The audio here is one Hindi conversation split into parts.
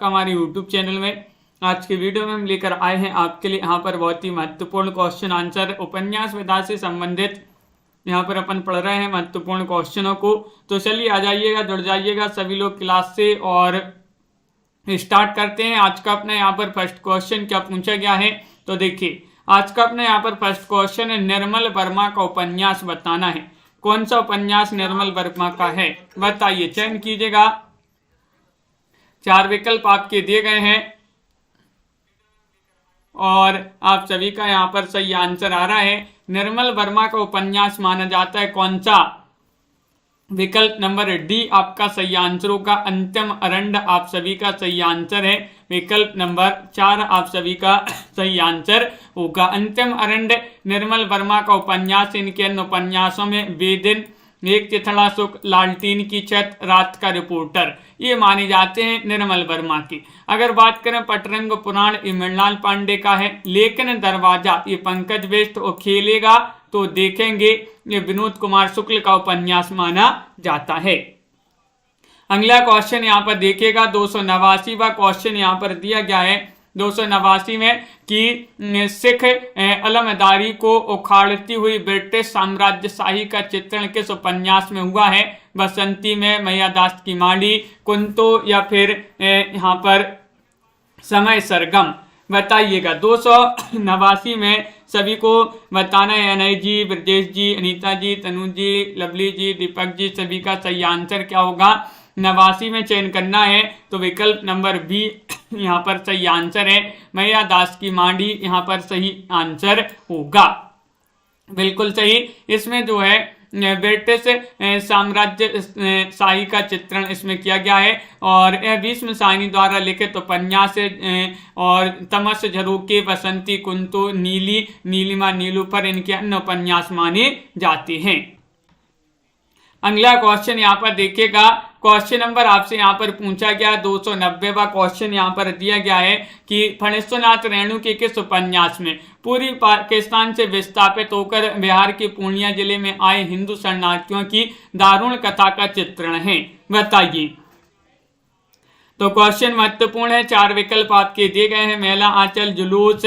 आपका हमारे यूट्यूब चैनल में। आज की वीडियो में हम लेकर आए हैं आपके लिए यहाँ पर बहुत ही महत्वपूर्ण क्वेश्चन आंसर उपन्यास विधा से संबंधित। यहाँ पर अपन पढ़ रहे हैं महत्वपूर्ण क्वेश्चनों को। तो चलिए आ जाइएगा, जुड़ जाइएगा सभी लोग क्लास से और स्टार्ट करते हैं। आज का अपना यहाँ पर फर्स्ट क्वेश्चन क्या पूछा गया है, तो देखिए आज का अपना यहाँ पर फर्स्ट क्वेश्चन है, निर्मल वर्मा का उपन्यास बताना है। कौन सा उपन्यास निर्मल वर्मा का है, बताइए, चयन कीजिएगा। 4 विकल्प आपके दिए गए हैं और आप सभी का यहाँ पर सही आंसर आ रहा है। निर्मल वर्मा का उपन्यास माना जाता है कौन सा, विकल्प नंबर डी आपका सही आंसर होगा। अंतिम अरंड आप सभी का सही आंसर है। विकल्प नंबर 4 आप सभी का सही आंसर होगा। अंतिम अरंड निर्मल वर्मा का उपन्यास। इनके अन्य उपन्यासों में बेदिन, एक तिथड़ा सुख, लालटीन की छत, रात का रिपोर्टर, ये माने जाते हैं निर्मल वर्मा की। अगर बात करें पटरंग पुराण, ये मृणाल पांडे का है। लेकिन दरवाजा ये पंकज बेस्ट और खेलेगा तो देखेंगे ये विनोद कुमार शुक्ल का उपन्यास माना जाता है। अगला क्वेश्चन यहाँ पर देखिएगा, 289वां क्वेश्चन यहाँ पर दिया गया है 289 में कि सिख अलमदारी को उखाड़ती हुई ब्रिटिश साम्राज्यशाही का चित्रण किस उपन्यास में हुआ है। बसंती में, मैयादास की माड़ी, कुंतो या फिर यहाँ पर समय सरगम, बताइएगा। 289 में सभी को बताना है। अनय जी, ब्रजेश जी, अनीता जी, तनु जी, लवली जी, दीपक जी, सभी का सही आंसर क्या होगा। 89 में चयन करना है तो विकल्प नंबर बी यहाँ पर सही आंसर है। मैयादास की माड़ी यहाँ पर सही आंसर होगा, बिल्कुल सही। इसमें जो है ब्रिटिश साम्राज्य शाही का चित्रण इसमें किया गया है और यह भीष्म साहनी द्वारा लिखित उपन्यास और तमस झरोके, बसंती, कुंतो, नीली, नीलिमा, नीलूफर इनके अन्य उपन्यास माने जाते हैं। अगला क्वेश्चन यहाँ पर देखिएगा, क्वेश्चन नंबर आपसे यहाँ पर पूछा गया 290वां क्वेश्चन यहाँ पर दिया गया है कि फणीश्वरनाथ रेणु के किस उपन्यास में पूर्वी पाकिस्तान से विस्थापित होकर बिहार के पूर्णिया जिले में आए हिंदू शरणार्थियों की दारुण कथा का चित्रण है, बताइए। तो क्वेश्चन महत्वपूर्ण है। 4 विकल्प आपके दिए गए हैं, मेला आंचल, जुलूस,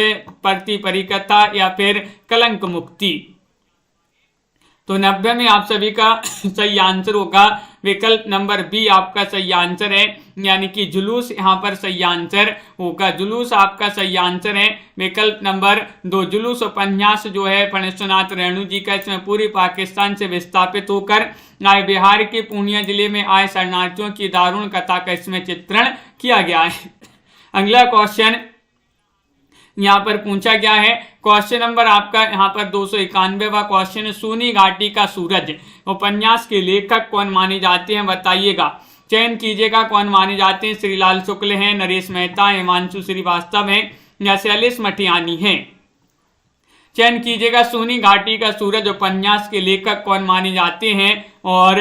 परती परिकथा या फिर कलंक मुक्ति। तो 90 में आप सभी का सही आंसर होगा। विकल्प नंबर बी आपका सही आंसर है, यानी कि जुलूस यहाँ पर सही आंसर होगा। जुलूस आपका सही आंसर है। विकल्प नंबर 2 जुलूस उपन्यास जो है फणीश्वरनाथ रेणु जी का, इसमें पूरी पाकिस्तान से विस्थापित होकर आए बिहार के पूर्णिया जिले में आए शरणार्थियों की दारुण कथा का इसमें चित्रण किया गया है। अगला क्वेश्चन यहाँ पर पूछा गया है, क्वेश्चन नंबर आपका यहाँ पर 291वां क्वेश्चन, सूनी घाटी का सूरज उपन्यास के लेखक कौन माने जाते हैं, बताइएगा। चयन कीजिएगा कौन माने जाते हैं। श्रीलाल शुक्ल हैं, नरेश मेहता, हिमांशु श्रीवास्तव हैं या शैलेश मटियानी हैं। चयन कीजिएगा सूनी घाटी का सूरज उपन्यास के लेखक कौन माने जाते हैं और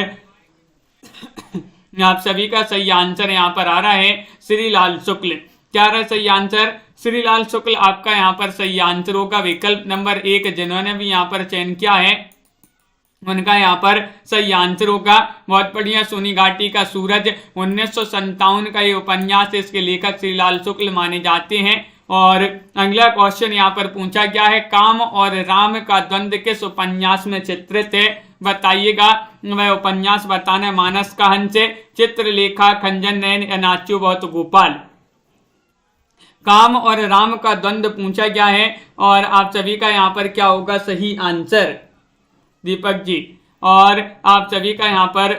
आप सभी का सही आंसर यहाँ पर आ रहा है श्रीलाल शुक्ल। क्या रहा सही आंसर, श्रीलाल शुक्ल आपका यहाँ पर सही आंसर होगा। विकल्प नंबर 1 जिन्होंने भी यहाँ पर चयन किया है उनका यहाँ पर सही आंसर होगा। बहुत बढ़िया। सूनी घाटी का सूरज 1957 का ये उपन्यास, इसके लेखक श्रीलाल शुक्ल माने जाते हैं। और अगला क्वेश्चन यहाँ पर पूछा गया है, काम और राम का द्वंद्व किस उपन्यास में चित्रित है, बताइएगा। वह उपन्यास बताना है। मानस का हंस, चित्रलेखा, खंजन नयन या नाच्यो बहुत गोपाल। काम और राम का द्वंद्व पूछा गया है और आप सभी का यहाँ पर क्या होगा सही आंसर, दीपक जी। और आप सभी का यहाँ पर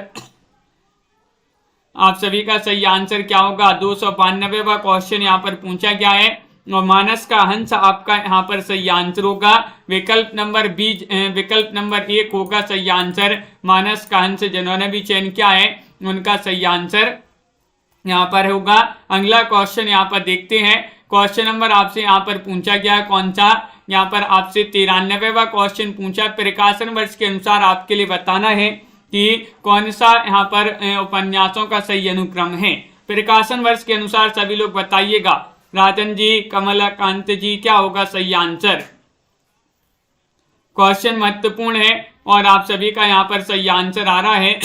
सही आंसर क्या होगा। 292वां क्वेश्चन यहाँ पर पूछा गया है और मानस का हंस आपका यहाँ पर सही आंसर होगा। विकल्प नंबर 1 होगा सही आंसर। मानस का हंस जिन्होंने भी चयन किया है उनका सही आंसर यहाँ पर होगा। अगला क्वेश्चन यहाँ पर देखते हैं। क्वेश्चन नंबर आपसे यहाँ पर पूछा गया है कौन सा, यहाँ पर आपसे 93वां क्वेश्चन पूछा। प्रकाशन वर्ष के अनुसार आपके लिए बताना है कि कौन सा यहाँ पर उपन्यासों का सही अनुक्रम है। प्रकाशन वर्ष के अनुसार सभी लोग बताइएगा। राजन जी, कमलाकांत जी, क्या होगा सही आंसर। क्वेश्चन महत्वपूर्ण है और आप सभी का यहाँ पर सही आंसर आ रहा है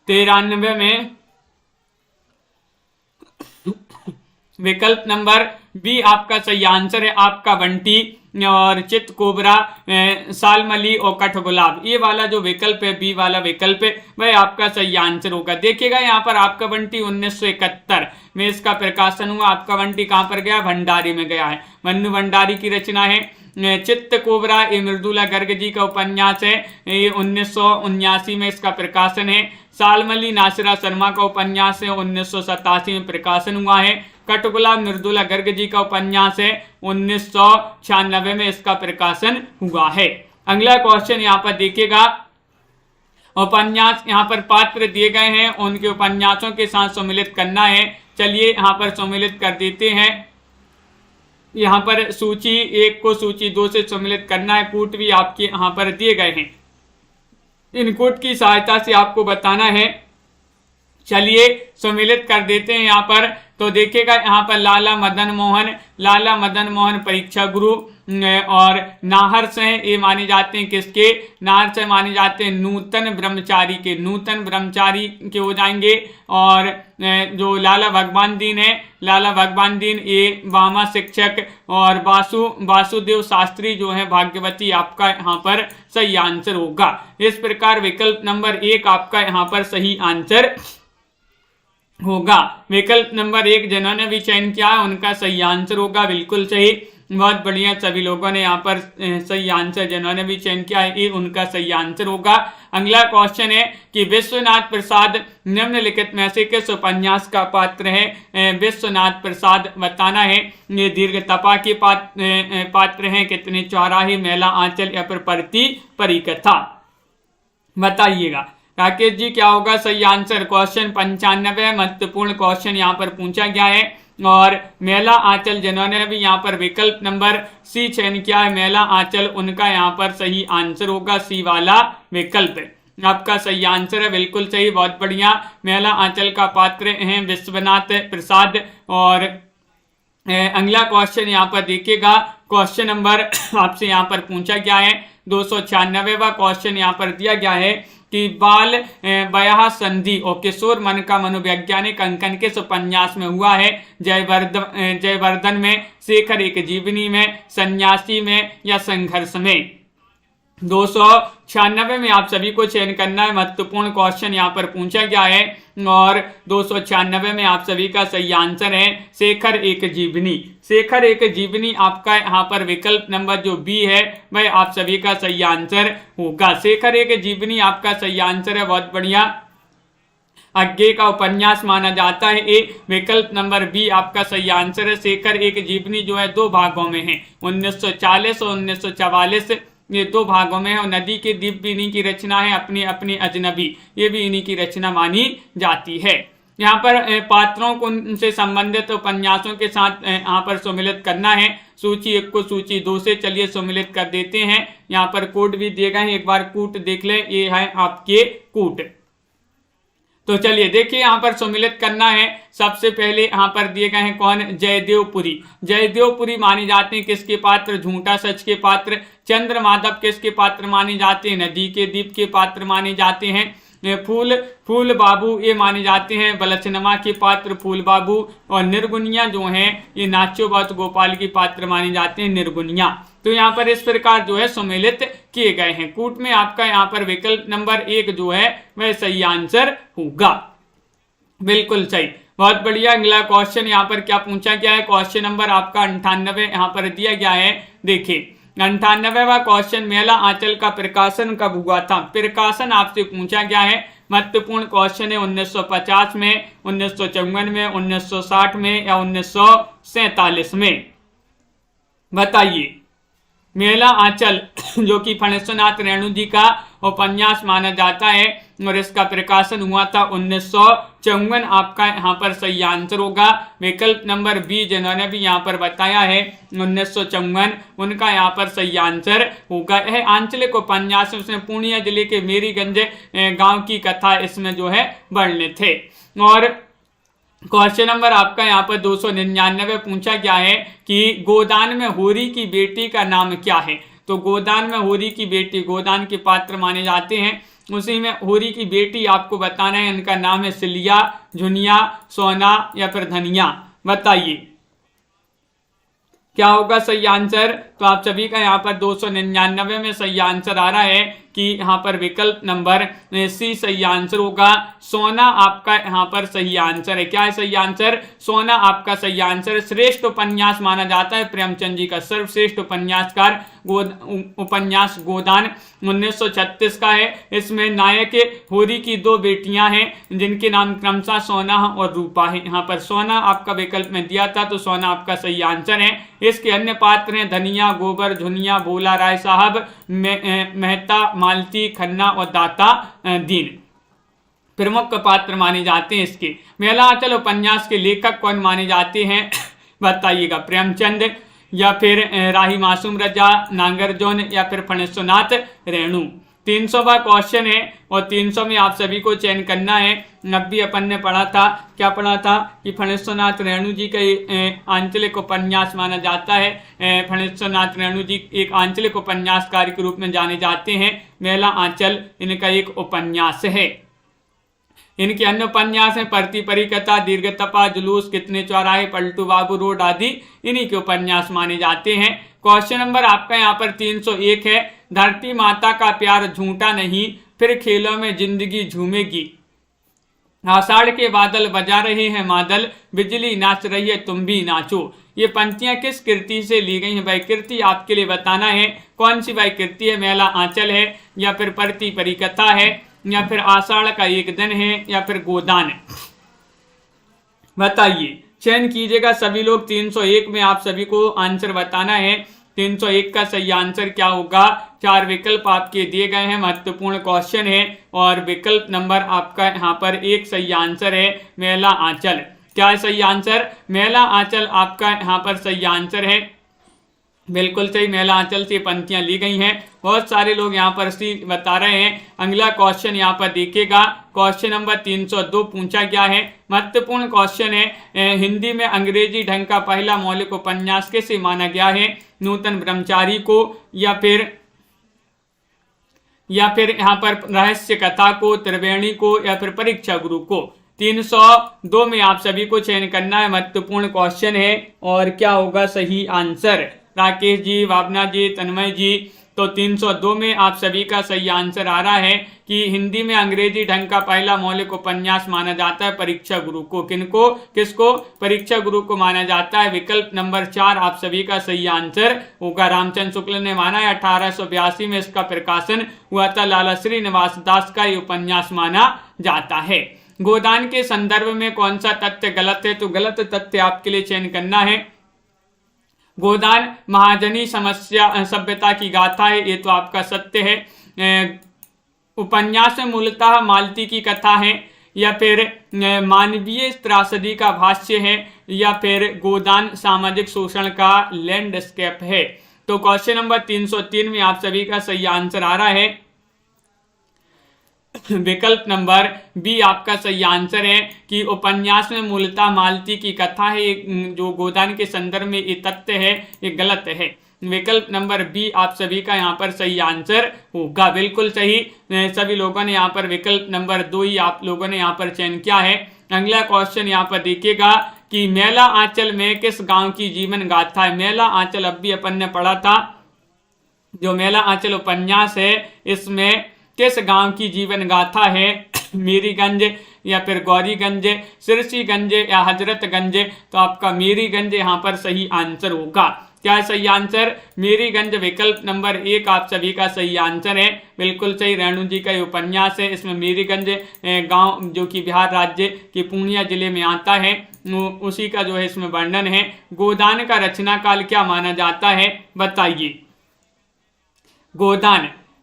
93 में विकल्प नंबर बी आपका सही आंसर है आपका बंटी और चित कोबरा, सालमली और कठगुलाब। ये वाला जो विकल्प है, बी वाला विकल्प है, वह आपका सही आंसर होगा। देखिएगा यहाँ पर आपका बंटी 1971 में इसका प्रकाशन हुआ। आपका बंटी कहाँ पर गया? भंडारी में गया है। मन्नू भंडारी की रचना है। चित्त कोबरा ये मृदुला गर्ग जी का उपन्यास है, ये 1979 में इसका प्रकाशन है। सालमली नासिरा शर्मा का उपन्यास है, 1987 में प्रकाशन हुआ है। कठगुलाब मृदुला गर्ग जी का उपन्यास है, 1996 में इसका प्रकाशन हुआ है। अगला क्वेश्चन यहाँ पर देखिएगा, उपन्यास यहाँ पर पात्र दिए गए हैं, उनके उपन्यासों के साथ सम्मिलित करना है। चलिए यहाँ पर सम्मिलित कर देते हैं। यहाँ पर सूची 1 को सूची 2 से सम्मिलित करना है। कूट भी आपके यहाँ पर दिए गए हैं, इन कूट की सहायता से आपको बताना है। चलिए सम्मिलित कर देते हैं यहाँ पर। तो देखिएगा यहाँ पर लाला मदन मोहन परीक्षा गुरु और नाहर से ये माने जाते हैं किसके? नाहर से माने जाते हैं नूतन ब्रह्मचारी के हो जाएंगे। और जो लाला भगवान दीन ये वामा शिक्षक और वासुदेव शास्त्री जो है भाग्यवती आपका यहाँ पर सही आंसर होगा। इस प्रकार विकल्प नंबर 1 आपका यहाँ पर सही आंसर होगा। विकल्प नंबर 1 जिन्होंने भी चयन किया है उनका सही आंसर होगा, बिल्कुल सही, बहुत बढ़िया। सभी लोगों ने यहाँ पर सही आंसर जिन्होंने भी चयन किया है ये उनका सही आंसर होगा। अगला क्वेश्चन है कि विश्वनाथ प्रसाद निम्नलिखित में से किस उपन्यास का पात्र है? विश्वनाथ प्रसाद बताना है। ये दीर्घ तपा के पात्र हैं, कितने चौराहे, मेला आंचल या फिर परती परिकथा, बताइएगा। राकेश जी क्या होगा सही आंसर? क्वेश्चन 95 महत्वपूर्ण क्वेश्चन यहाँ पर पूछा गया है। और मेला आंचल जिन्होंने भी यहाँ पर विकल्प नंबर सी चयन किया है, मेला आंचल, उनका यहाँ पर सही आंसर होगा सी वाला विकल्प आपका सही आंसर है, बिल्कुल सही, बहुत बढ़िया। मेला आंचल का पात्र हैं विश्वनाथ प्रसाद। और अगला क्वेश्चन यहाँ पर देखिएगा, क्वेश्चन नंबर आपसे यहाँ पर पूछा गया है 296वां क्वेश्चन यहाँ पर दिया गया है कि बाल ब्याह संधि और किशोर मन का मनोवैज्ञानिक अंकन किस उपन्यास में हुआ है? जयवर्धन में, शेखर एक जीवनी में, सन्यासी में या संघर्ष में? 296 में आप सभी को चयन करना है, महत्वपूर्ण क्वेश्चन यहाँ पर पूछा गया है। और 296 में आप सभी का सही आंसर है शेखर एक जीवनी आपका यहाँ पर विकल्प नंबर जो बी है वह आप सभी का सही आंसर होगा। शेखर एक जीवनी आपका सही आंसर है, बहुत बढ़िया। आगे का उपन्यास माना जाता है ए, विकल्प नंबर बी आपका सही आंसर है। शेखर एक जीवनी जो है 2 भागों में है, 1940 और 1944, ये 2 भागों में है। और नदी के द्वीप भी इन्हीं की रचना है, अपनी अपनी अजनबी, ये भी इन्हीं की रचना मानी जाती है। यहाँ पर पात्रों को उनसे संबंधित उपन्यासों के साथ यहाँ पर सम्मिलित करना है। सूची 1 को सूची 2 से चलिए सम्मिलित कर देते हैं। यहाँ पर कोड भी दिए गए हैं, एक बार कूट देख ले, ये है आपके कूट। तो चलिए देखिए यहाँ पर सम्मिलित करना है। सबसे पहले यहाँ पर दिए गए हैं कौन? जयदेवपुरी माने जाते हैं किसके पात्र? झूठा सच के पात्र। चंद्र माधव किसके पात्र माने जाते हैं? नदी के द्वीप के पात्र माने जाते हैं। फूल बाबू ये माने जाते हैं बलचनमा के पात्र, फूल बाबू। और निर्गुनिया जो हैं ये नाच्यो बात गोपाल के पात्र माने जाते हैं, निर्गुनिया। तो यहाँ पर इस प्रकार जो है सम्मिलित किए गए हैं। कूट में आपका यहाँ पर विकल्प नंबर 1 जो है वह सही आंसर होगा, बिल्कुल सही, बहुत बढ़िया। अगला क्वेश्चन यहाँ पर क्या पूछा गया है? क्वेश्चन नंबर आपका 98 यहाँ पर दिया गया है। देखिए 98वां क्वेश्चन, मेला आंचल का प्रकाशन कब हुआ था? प्रकाशन आपसे पूछा गया है, महत्वपूर्ण क्वेश्चन है। 1950 में, 1954 में, 1960 में या 1947 में, बताइए। मेला आंचल जो कि फणेश्वरनाथ रेणु जी का उपन्यास माना जाता है और इसका प्रकाशन हुआ था 1954, आपका यहाँ पर सही आंसर होगा। विकल्प नंबर बी जिन्होंने भी यहाँ पर बताया है 1954, उनका यहाँ पर सही आंसर होगा। यह आंचलिक उपन्यास उसमें पूर्णिया जिले के मेरीगंज गांव की कथा इसमें जो है वर्णित थे। और क्वेश्चन नंबर आपका यहाँ पर 299 पूछा गया है कि गोदान में होरी की बेटी का नाम क्या है? तो गोदान में होरी की बेटी, गोदान के पात्र माने जाते हैं, उसी में होरी की बेटी आपको बताना है। इनका नाम है सिलिया, झुनिया, सोना या फिर धनिया। बताइए क्या होगा सही आंसर। तो आप सभी का यहाँ पर 299 में सही आंसर आ रहा है कि यहाँ पर विकल्प नंबर सी सही आंसर होगा। सोना आपका यहाँ पर सही आंसर है। क्या है सही आंसर? सोना आपका सही आंसर। श्रेष्ठ उपन्यास माना जाता है प्रेमचंद जी का। सर्वश्रेष्ठ उपन्यासकार उपन्यास गोदान 1936 का है। इसमें नायक होरी की दो बेटियां हैं जिनके नाम क्रमशः सोना और रूपा है। यहाँ पर सोना आपका विकल्प में दिया था तो सोना आपका सही आंसर है। इसके अन्य पात्र हैं धनिया, गोबर, झुनिया, भोला राय साहब, मेहता, मालती, खन्ना और दाता दीन प्रमुख पात्र माने जाते हैं इसके। मेला आंचल उपन्यास के लेखक कौन माने जाते हैं बताइएगा। प्रेमचंद या फिर राही मासूम रजा, नागरजोन या फिर फणेश्वरनाथ रेणु। 300वां क्वेश्चन है और 300 में आप सभी को चयन करना है। अभी अपन ने पढ़ा था, क्या पढ़ा था कि फणेश्वरनाथ रेणु जी का आंचलिक उपन्यास माना जाता है। फणेश्वरनाथ रेणु जी एक आंचलिक उपन्यासकार के रूप में जाने जाते हैं। मेला आंचल इनका एक उपन्यास है। इनके अन्य उपन्यास हैं परती परिकथा, दीर्घतपा, जुलूस, कितने चौराहे, पलटू बाबू रोड आदि इन्हीं के उपन्यास माने जाते हैं। क्वेश्चन नंबर आपका यहाँ पर 301 है। धरती माता का प्यार झूठा नहीं, फिर खेलों में जिंदगी झूमेगी। आषाढ़ के बादल बजा रहे हैं मादल, बिजली नाच रही है तुम भी नाचो। ये पंक्तियां किस कृति से ली गई हैं भाई? कृति आपके लिए बताना है कौन सी भाई कृति है। मेला आंचल है या फिर परती परिकथा है या फिर आषाढ़ का एक दिन है या फिर गोदान है। बताइए, चयन कीजिएगा सभी लोग। 301 में आप सभी को आंसर बताना है। 301 का सही आंसर क्या होगा? 4 विकल्प आपके दिए गए हैं। महत्वपूर्ण क्वेश्चन है और विकल्प नंबर आपका यहाँ पर 1 सही आंसर है। मेला आंचल। क्या है सही आंसर? मेला आंचल आपका यहाँ पर सही आंसर है। बिल्कुल सही, मेला आंचल से पंक्तियां ली गई हैं। बहुत सारे लोग यहाँ पर सी बता रहे हैं। अगला क्वेश्चन यहाँ पर देखिएगा। क्वेश्चन नंबर 302 पूछा गया है। महत्वपूर्ण क्वेश्चन है। हिंदी में अंग्रेजी ढंग का पहला मौलिक उपन्यास किसे माना गया है? नूतन ब्रह्मचारी को या फिर यहाँ पर रहस्य कथा को, त्रिवेणी को या फिर परीक्षा गुरु को। 302 में आप सभी को चयन करना है। महत्वपूर्ण क्वेश्चन है और क्या होगा सही आंसर? राकेश जी, भावना जी, तन्मय जी। तो 302 में आप सभी का सही आंसर आ रहा है कि हिंदी में अंग्रेजी ढंग का पहला मौलिक उपन्यास माना जाता है परीक्षा गुरु को। किनको? किसको? परीक्षा गुरु को माना जाता है। विकल्प नंबर 4 आप सभी का सही आंसर होगा। रामचंद्र शुक्ल ने माना है। 1882 में इसका प्रकाशन हुआ था। लाला श्रीनिवास दास का ये उपन्यास माना जाता है। गोदान के संदर्भ में कौन सा तथ्य गलत है? तो गलत तथ्य आपके लिए चयन करना है। गोदान महाजनी समस्या सभ्यता की गाथा है, ये तो आपका सत्य है। उपन्यास में मूलतः मालती की कथा है या फिर मानवीय त्रासदी का भाष्य है या फिर गोदान सामाजिक शोषण का लैंडस्केप है। तो क्वेश्चन नंबर 303 में आप सभी का सही आंसर आ रहा है। विकल्प नंबर बी आपका सही आंसर है कि उपन्यास में मूलतः मालती की कथा है। जो गोदान के संदर्भ में ये तथ्य है ये गलत है। विकल्प नंबर बी आप सभी का यहाँ पर सही आंसर होगा। बिल्कुल सही, सभी लोगों ने यहाँ पर विकल्प नंबर 2 ही आप लोगों ने यहाँ पर चयन किया है। अगला क्वेश्चन यहाँ पर देखिएगा कि मेला आंचल में किस गांव की जीवन गाथा है? मेला आंचल अब भी अपन ने पढ़ा था। जो मेला आंचल उपन्यास है इसमें किस गांव की जीवन गाथा है? मीरीगंज या फिर गौरीगंज, सिरसीगंज या हजरतगंज। तो आपका मीरीगंज यहाँ पर सही आंसर होगा। क्या है सही आंसर? मीरीगंज। विकल्प नंबर 1 आप सभी का सही आंसर है। बिल्कुल सही, रेणु जी का ये उपन्यास है। इसमें मीरीगंज गांव जो कि बिहार राज्य के पूर्णिया जिले में आता है उसी का जो है इसमें वर्णन है। गोदान का रचना काल क्या माना जाता है? बताइए।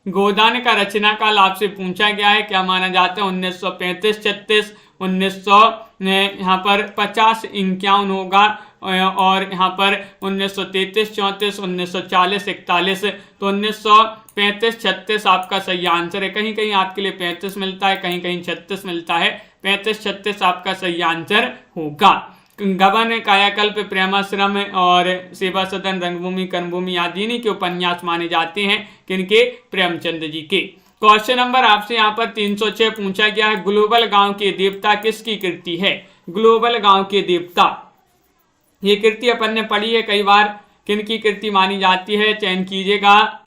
गोदान का रचना काल आपसे पूछा गया है, क्या माना जाता है? 1935-36, 1900 यहाँ पर 50-51 होगा और यहाँ पर 1933-34, 1940-41। तो 1935-36 आपका सही आंसर है। कहीं कहीं आपके लिए 35 मिलता है, कहीं कहीं 36 मिलता है। 35-36 आपका सही आंसर होगा। गबन, कायाकल्प, प्रेमाश्रम और सेवा सदन, रंगभूमि, कर्मभूमि आदि इन्हीं के उपन्यास माने जाते हैं। किनके? प्रेमचंद जी के। क्वेश्चन नंबर आपसे यहाँ पर 306 पूछा गया है। ग्लोबल गांव के देवता किसकी कृति है? ग्लोबल गांव के देवता ये कृति अपन ने पढ़ी है कई बार, किन की कृति मानी जाती है, चयन कीजिएगा।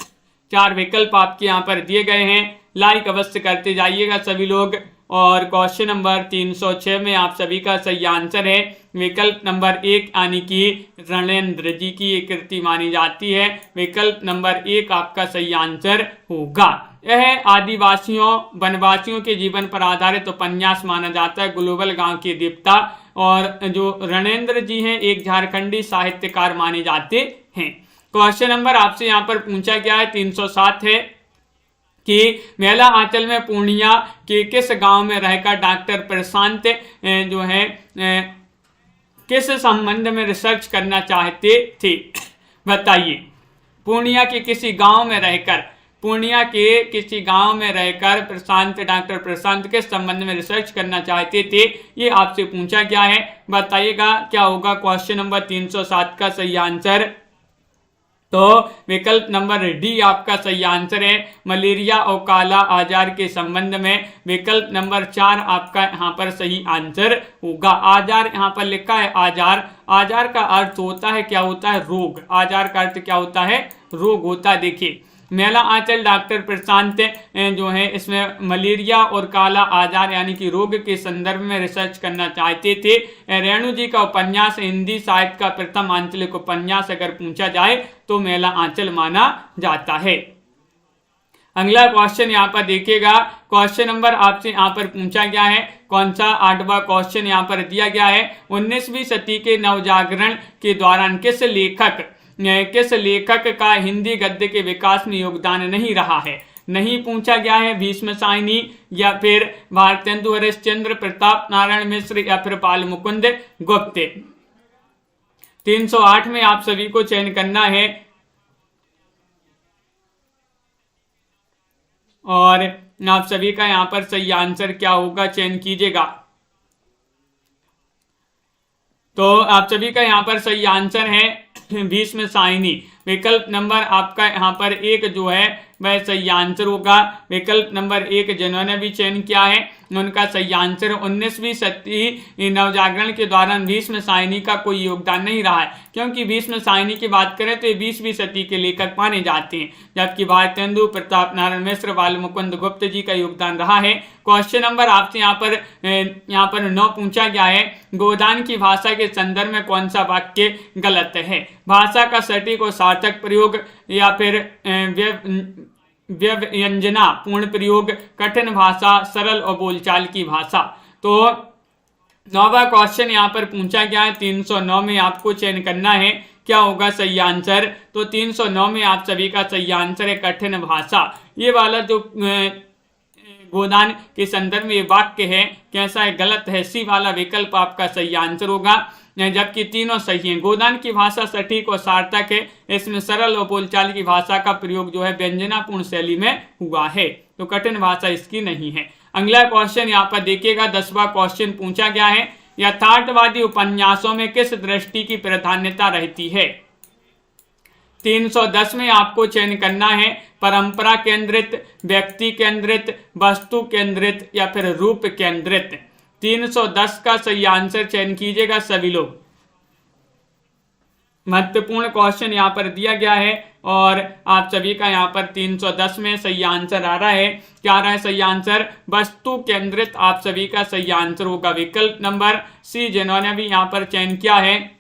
4 विकल्प आपके यहाँ पर दिए गए हैं, लाइक अवश्य करते जाइएगा सभी लोग। और क्वेश्चन नंबर 306 में आप सभी का सही आंसर है विकल्प नंबर 1, यानी कि रणेंद्र जी की ये कृति मानी जाती है। विकल्प नंबर 1 आपका सही आंसर होगा। यह आदिवासियों वनवासियों के जीवन पर आधारित उपन्यास माना जाता है। ग्लोबल गांव के देवता, और जो रणेंद्र जी हैं एक झारखंडी साहित्यकार माने जाते हैं। क्वेश्चन नंबर आपसे यहाँ पर पूछा गया है 307 है कि मेला आंचल में पूर्णिया के किस गांव में रहकर डॉक्टर प्रशांत जो है किस संबंध में रिसर्च करना चाहते थे, बताइए। पूर्णिया के किसी गांव में रहकर, पूर्णिया के किसी गांव में रहकर डॉक्टर प्रशांत किस संबंध में रिसर्च करना चाहते थे, ये आपसे पूछा गया है। बताइएगा क्या होगा क्वेश्चन नंबर 307 का सही आंसर। तो विकल्प नंबर डी आपका सही आंसर है, मलेरिया और काला आजार के संबंध में। विकल्प नंबर 4 आपका यहाँ पर सही आंसर होगा। आजार यहाँ पर लिखा है आजार, आजार का अर्थ होता है क्या होता है, रोग। आजार का अर्थ क्या होता है, रोग होता है। देखिए मेला आंचल डॉक्टर प्रशांत जो है इसमें मलेरिया और काला आजार यानी कि रोग के संदर्भ में रिसर्च करना चाहते थे। रेणु जी का उपन्यास हिंदी साहित्य का प्रथम आंचलिक उपन्यास अगर पूछा जाए तो मेला आंचल माना जाता है। अगला क्वेश्चन यहाँ पर देखिएगा, क्वेश्चन नंबर आपसे यहाँ पर पूछा गया है, कौन सा 8वां क्वेश्चन यहाँ पर दिया गया है। 19वीं सदी के नवजागरण के दौरान किस लेखक का हिंदी गद्य के विकास में योगदान नहीं रहा है। नहीं पूछा गया है भीष्म साइनी, या फिर भारतेंदु हरिश्चंद्र, प्रताप नारायण मिश्र, या फिर पाल मुकुंद गुप्त। 308 में आप सभी को चयन करना है और आप सभी का यहाँ पर सही आंसर क्या होगा, चयन कीजिएगा। तो आप सभी का यहाँ पर सही आंसर है भीष्म साइनी। विकल्प नंबर आपका यहाँ पर 1 जो है वह सही आंसर होगा। विकल्प नंबर 1 जिन्होंने भी चयन किया है उनका सही आंसर। 19वीं सदी नवजागरण के दौरान भीष्म साइनी का कोई योगदान नहीं रहा है, क्योंकि भीष्म साइनी की बात करें तो ये 20वीं सदी के लेखक माने जाते हैं, जबकि भारतेंदु, प्रताप नारायण मिश्र, बाल मुकुंद गुप्त जी का योगदान रहा है। क्वेश्चन नंबर आपसे यहाँ पर 9 पूछा गया है, गोदान की भाषा के संदर्भ में कौन सा वाक्य गलत है। भाषा का सटीक और सार्थक प्रयोग, या फिर व्यंजना पूर्ण प्रयोग, कठिन भाषा, सरल और बोलचाल की भाषा। तो 9वां क्वेश्चन यहाँ पर पूछा गया है 309 में आपको चयन करना है क्या होगा सही आंसर। तो 309 में आप सभी का सही आंसर है कठिन भाषा। ये वाला जो गोदान के संदर्भ में ये वाक्य है कैसा है, गलत है। सी वाला विकल्प आपका सही आंसर होगा, जबकि तीनों सही हैं। गोदान की भाषा सटीक और सार्थक है, इसमें सरल और बोलचाल की भाषा का प्रयोग जो है व्यंजनापूर्ण शैली में हुआ है, तो कठिन भाषा इसकी नहीं है। अगला क्वेश्चन यहाँ पर देखिएगा, 10वां क्वेश्चन पूछा गया है, यथार्थवादी उपन्यासों में किस दृष्टि की प्राधान्यता रहती है। 310 में आपको चयन करना है, परंपरा केंद्रित, व्यक्ति केंद्रित, वस्तु केंद्रित, या फिर रूप केंद्रित। 310 का सही आंसर चयन कीजिएगा सभी लोग। महत्वपूर्ण क्वेश्चन यहाँ पर दिया गया है और आप सभी का यहाँ पर 310 में सही आंसर आ रहा है। क्या आ रहा है सही आंसर, वस्तु केंद्रित आप सभी का सही आंसर होगा। विकल्प नंबर सी जिन्होंने भी यहाँ पर चयन किया है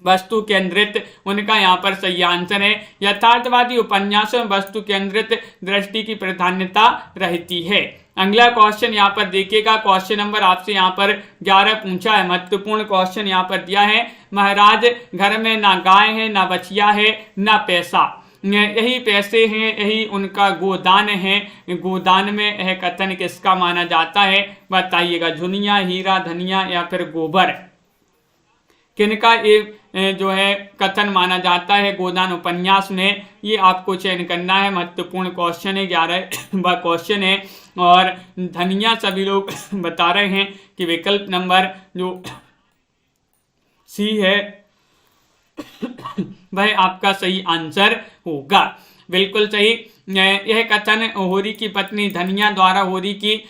वस्तु केंद्रित, उनका यहाँ पर सही आंसर है। यथार्थवादी उपन्यासों में वस्तु केंद्रित दृष्टि की प्राधान्यता रहती है। अगला क्वेश्चन यहाँ पर देखिएगा, क्वेश्चन नंबर आपसे यहाँ पर 11 पूछा है। महत्वपूर्ण क्वेश्चन यहाँ पर दिया है, महाराज घर में ना गाय है, ना बछिया है, ना पैसा, यही पैसे हैं, यही उनका गोदान है। गोदान में यह कथन किसका माना जाता है, बताइएगा। झुनिया, हीरा, धनिया, या फिर गोबर, किनका ये जो है कथन माना जाता है गोदान उपन्यास में, ये आपको चयन करना है। महत्वपूर्ण क्वेश्चन है, 11वां क्वेश्चन है। और धनिया सभी लोग बता रहे हैं कि विकल्प नंबर जो सी है वह आपका सही आंसर होगा, बिल्कुल सही। यह कथन होरी की पत्नी धनिया द्वारा होरी की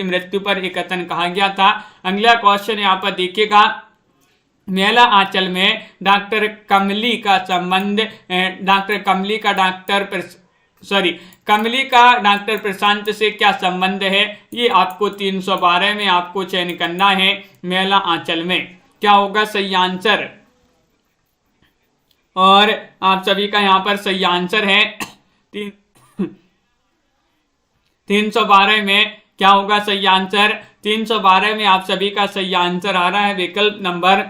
मृत्यु पर एक कथन कहा गया था। अगला क्वेश्चन यहाँ पर देखिएगा, मेला आंचल में डॉक्टर कमली का संबंध कमली का डॉक्टर प्रशांत से क्या संबंध है, ये आपको 312 में आपको चयन करना है। मेला आंचल में क्या होगा सही आंसर, और आप सभी का यहाँ पर सही आंसर है 312 में क्या होगा सही आंसर। 312 में आप सभी का सही आंसर आ रहा है विकल्प नंबर,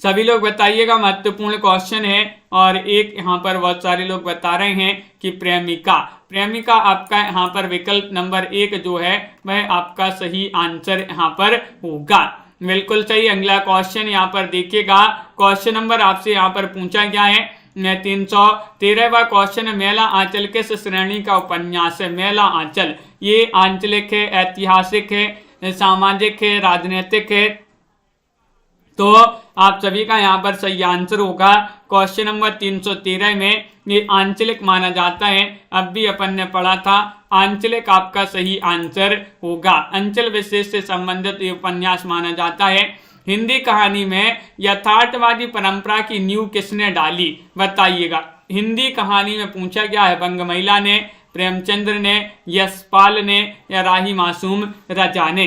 सभी लोग बताइएगा, महत्वपूर्ण क्वेश्चन है। और एक यहाँ पर बहुत सारे लोग बता रहे हैं कि प्रेमिका आपका यहाँ पर विकल्प नंबर 1 जो है वह आपका सही आंसर यहाँ पर होगा, बिल्कुल सही। अगला क्वेश्चन यहाँ पर देखिएगा, क्वेश्चन नंबर आपसे यहाँ पर पूछा गया है 313वां क्वेश्चन, मेला आंचल किस श्रेणी का उपन्यास है। मेला आंचल ये आंचलिक है, ऐतिहासिक है, सामाजिक है, राजनीतिक है, तो आप सभी का यहाँ पर सही आंसर होगा क्वेश्चन नंबर 313 में ये आंचलिक माना जाता है। अब भी अपन ने पढ़ा था, आंचलिक आपका सही आंसर होगा। अंचल विशेष से संबंधित ये उपन्यास माना जाता है। हिंदी कहानी में यथार्थवादी परंपरा की नींव किसने डाली, बताइएगा। हिंदी कहानी में पूछा गया है बंग महिला ने, प्रेमचंद्र ने, यशपाल ने या राही मासूम रजा ने।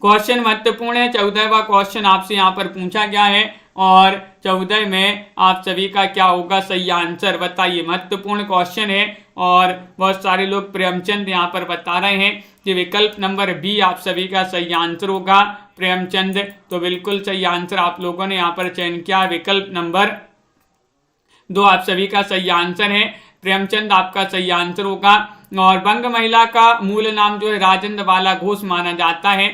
क्वेश्चन महत्वपूर्ण है। 14वां क्वेश्चन आपसे यहाँ पर पूछा गया है और 14 में आप सभी का क्या होगा सही आंसर, बताइए। महत्वपूर्ण क्वेश्चन है और बहुत सारे लोग प्रेमचंद यहाँ पर बता रहे हैं कि विकल्प नंबर बी आप सभी का सही आंसर होगा, प्रेमचंद। तो बिल्कुल सही आंसर आप लोगों ने यहाँ पर चयन किया, विकल्प नंबर 2 आप सभी का सही आंसर है, प्रेमचंद आपका सही आंसर होगा। और बंग महिला का मूल नाम जो है राजेंद्र बाला घोष माना जाता है,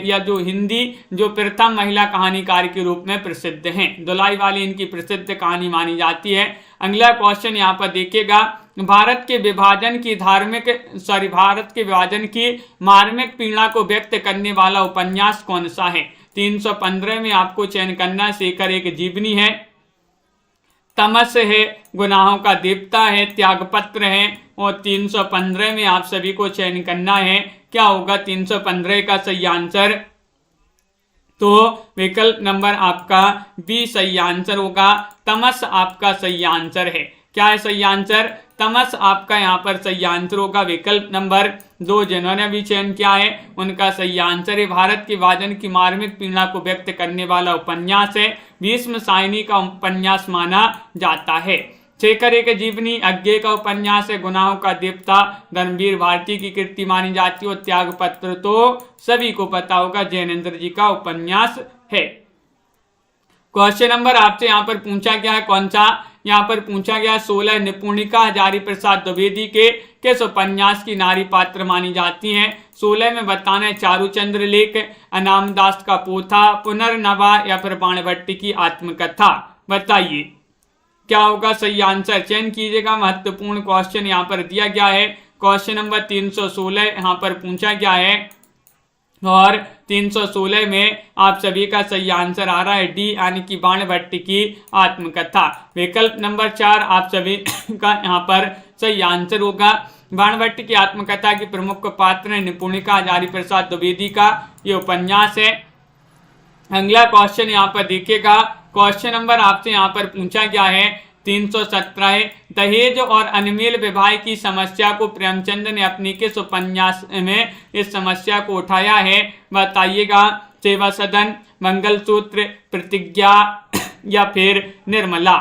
या जो हिंदी जो प्रथम महिला कहानीकार के रूप में प्रसिद्ध हैं। दुलाई वाली इनकी प्रसिद्ध कहानी मानी जाती है। अगला क्वेश्चन यहाँ पर देखिएगा, भारत के विभाजन की मार्मिक पीड़ा को व्यक्त करने वाला उपन्यास कौन सा है। 315 में आपको चयन करना, शेखर एक जीवनी है, तमस है, गुनाहों का देवता है, त्यागपत्र है, और 315 में आप सभी को चयन करना है, क्या होगा 315 का सही आंसर। तो विकल्प नंबर आपका बी सही आंसर होगा, तमस आपका सही आंसर है। क्या है सही आंसर, तमस आपका यहाँ पर सही आंसर होगा, विकल्प नंबर 2 जिन्होंने भी चयन किया है उनका सही आंसर है। भारत के विभाजन की मार्मिक पीड़ा को व्यक्त करने वाला उपन्यास है, भीष्म सायनी का उपन्यास माना जाता है। शेखर एक जीवनी अज्ञे का उपन्यास है, गुनाहों का देवता धर्मवीर भारती की कृति मानी जाती है, और त्यागपत्र तो सभी को पता होगा जैनेन्द्र जी का उपन्यास है। क्वेश्चन नंबर आपसे यहाँ पर पूछा गया है कौन सा, यहाँ पर पूछा गया 16 निपुणिका हजारी प्रसाद द्विवेदी के किस उपन्यास की नारी पात्र मानी जाती हैं। 16 में बताना है चारूचंद्र लेख, अनामदास का पोथा, पुनर्नवा या फिर बाणभट्ट की आत्मकथा, बताइए क्या होगा सही आंसर, चयन कीजिएगा। महत्वपूर्ण क्वेश्चन यहाँ पर दिया गया है, क्वेश्चन नंबर 316 यहाँ पर पूछा गया है और 316 में आप सभी का सही आंसर आ रहा है डी यानी कि बाणभट्ट की आत्मकथा। विकल्प नंबर 4 आप सभी का यहाँ पर सही आंसर होगा। बाणभट्ट की आत्मकथा के प्रमुख पात्र है निपुणिका हजारी प्रसाद द्विवेदी का ये उपन्यास है। अगला क्वेश्चन यहाँ पर देखिएगा, क्वेश्चन नंबर आपसे यहाँ पर पूछा गया है 317, दहेज और अनमेल विवाह की समस्या को प्रेमचंद ने अपनी किस उपन्यास में इस समस्या को उठाया है, बताइएगा। सेवा सदन, मंगलसूत्र, प्रतिज्ञा या फिर निर्मला।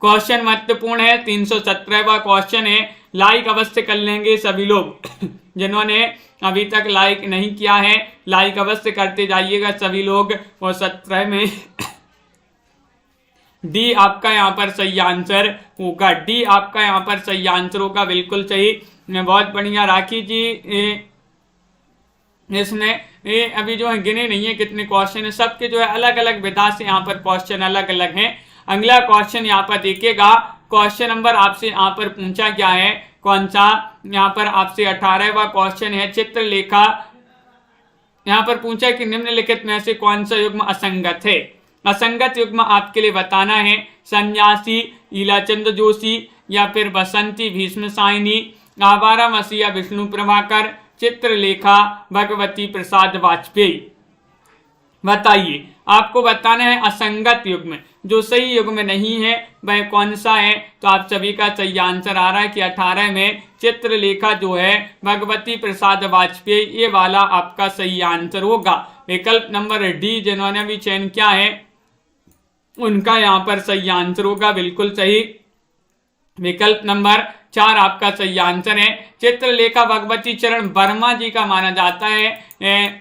क्वेश्चन महत्वपूर्ण है, 317वां क्वेश्चन है, लाइक अवश्य कर लेंगे सभी लोग जिन्होंने अभी तक लाइक नहीं किया है, लाइक अवश्य करते जाइएगा सभी लोग। और 17 में डी आपका यहाँ पर सही आंसर होगा, डी आपका यहाँ पर सही आंसर होगा, बिल्कुल सही, बहुत बढ़िया। राखी जी इसमें ये अभी जो है गिने नहीं है कितने क्वेश्चन है, सबके जो है अलग अलग विधा से यहाँ पर क्वेश्चन अलग अलग हैं। अगला क्वेश्चन यहाँ पर देखिएगा, क्वेश्चन नंबर आपसे यहाँ पर पूछा गया है कौन सा, यहाँ पर आपसे 18वां क्वेश्चन है, चित्रलेखा। यहाँ पर पूछा कि निम्नलिखित में से कौन सा युग्म असंगत है। असंगत युग्म आपके लिए बताना है, सन्यासी, ईलाचंद जोशी या फिर बसंती भीष्म सायनी, आवारा मसीहा विष्णु प्रभाकर, चित्रलेखा भगवती प्रसाद वाजपेयी। बताइए, आपको बताना है असंगत युग्म, जो सही युग्म नहीं है वह कौन सा है। तो आप सभी का सही आंसर आ रहा है कि 18 में चित्रलेखा जो है भगवती प्रसाद वाजपेयी, ये वाला आपका सही आंसर होगा। विकल्प नंबर डी जिन्होंने भी चयन किया है उनका यहाँ पर सही आंसर होगा, बिल्कुल सही। विकल्प नंबर 4 आपका सही आंसर है। चित्रलेखा भगवती चरण वर्मा जी का माना जाता है,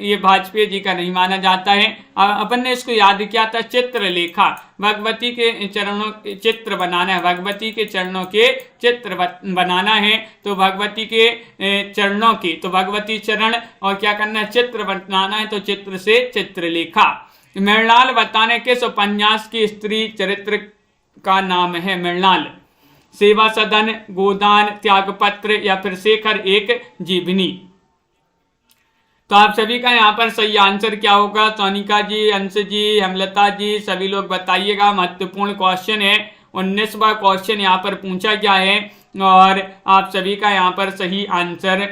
ये वाजपेयी जी का नहीं माना जाता है। अपन ने इसको याद किया था, चित्रलेखा भगवती के चरणों के चित्र बनाना है, भगवती के चरणों के चित्र बनाना है। तो भगवती के चरणों के, तो भगवती चरण और क्या करना है, चित्र बनाना है, तो चित्र से चित्रलेखा। मृणाल बताने किस उपन्यास की स्त्री चरित्र का नाम है। मृणाल, सेवा सदन, गोदान, त्यागपत्र या फिर शेखर एक जीवनी। तो आप सभी का यहाँ पर सही आंसर क्या होगा। सोनिका जी, अंश जी, हेमलता जी, सभी लोग बताइएगा। महत्वपूर्ण क्वेश्चन है, 19वां क्वेश्चन यहाँ पर पूछा गया है और आप सभी का यहाँ पर सही आंसर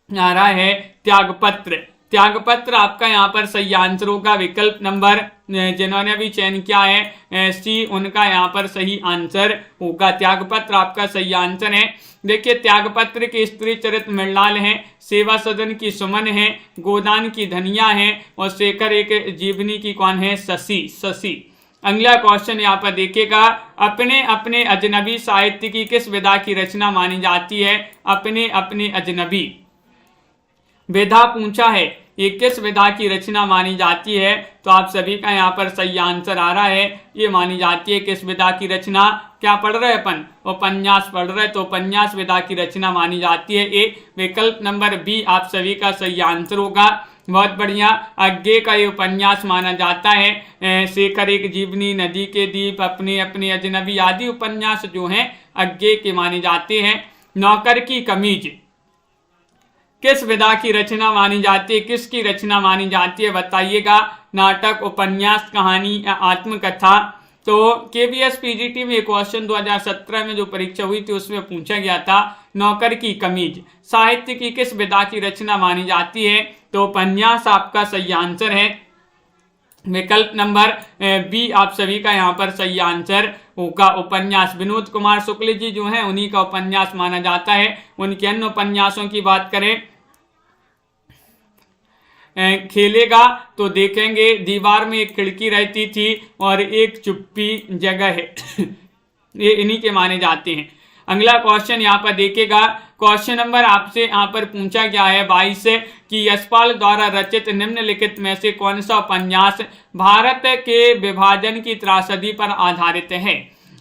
आ रहा है त्यागपत्र। त्यागपत्र आपका यहाँ पर सही आंसर होगा। विकल्प नंबर जिन्होंने भी चयन किया है सी, उनका यहाँ पर सही आंसर होगा। त्यागपत्र आपका सही आंसर है। देखिए, त्यागपत्र की स्त्री चरित्र मृणाल है, सेवा सदन की सुमन है, गोदान की धनिया है और शेखर एक जीवनी की कौन है, शशि। शशि। अगला क्वेश्चन यहाँ पर देखिएगा, अपने अपने अजनबी साहित्य की किस विधा की रचना मानी जाती है। अपने अपने अजनबी विधा पूछा है, ये किस विधा की रचना मानी जाती है। तो आप सभी का यहाँ पर सही आंसर आ रहा है, ये मानी जाती है किस विधा की रचना। क्या पढ़ रहे हैं अपन, उपन्यास पढ़ रहे, तो उपन्यास विधा की रचना मानी जाती है। ए विकल्प नंबर बी आप सभी का सही आंसर होगा। बहुत बढ़िया। अज्ञे का ये उपन्यास माना जाता है। शेखर एक जीवनी, नदी के दीप, अपने अपने अजनबी आदि उपन्यास जो हैं अज्ञे के माने जाते हैं। नौकर की कमीज किस विधा की रचना मानी जाती है, किसकी रचना मानी जाती है, बताइएगा। नाटक, उपन्यास, कहानी या आत्मकथा। तो केवीएस पीजीटी में क्वेश्चन 2017 में जो परीक्षा हुई थी उसमें पूछा गया था, नौकर की कमीज साहित्य की किस विधा की रचना मानी जाती है। तो उपन्यास आपका सही आंसर है। विकल्प नंबर बी आप सभी का यहाँ पर सही आंसर होगा, उपन्यास। विनोद कुमार शुक्ल जी जो हैं उन्हीं का उपन्यास माना जाता है। उनके अन्य उपन्यासों की बात करें, खेलेगा तो देखेंगे, दीवार में एक खिड़की रहती थी और एक चुप्पी जगह है ये इन्हीं के माने जाते हैं। अगला क्वेश्चन यहाँ पर देखिएगा, क्वेश्चन नंबर आपसे यहाँ पर पूछा गया है 22 कि यशपाल द्वारा रचित निम्नलिखित में से कौन सा उपन्यास भारत के विभाजन की त्रासदी पर आधारित है।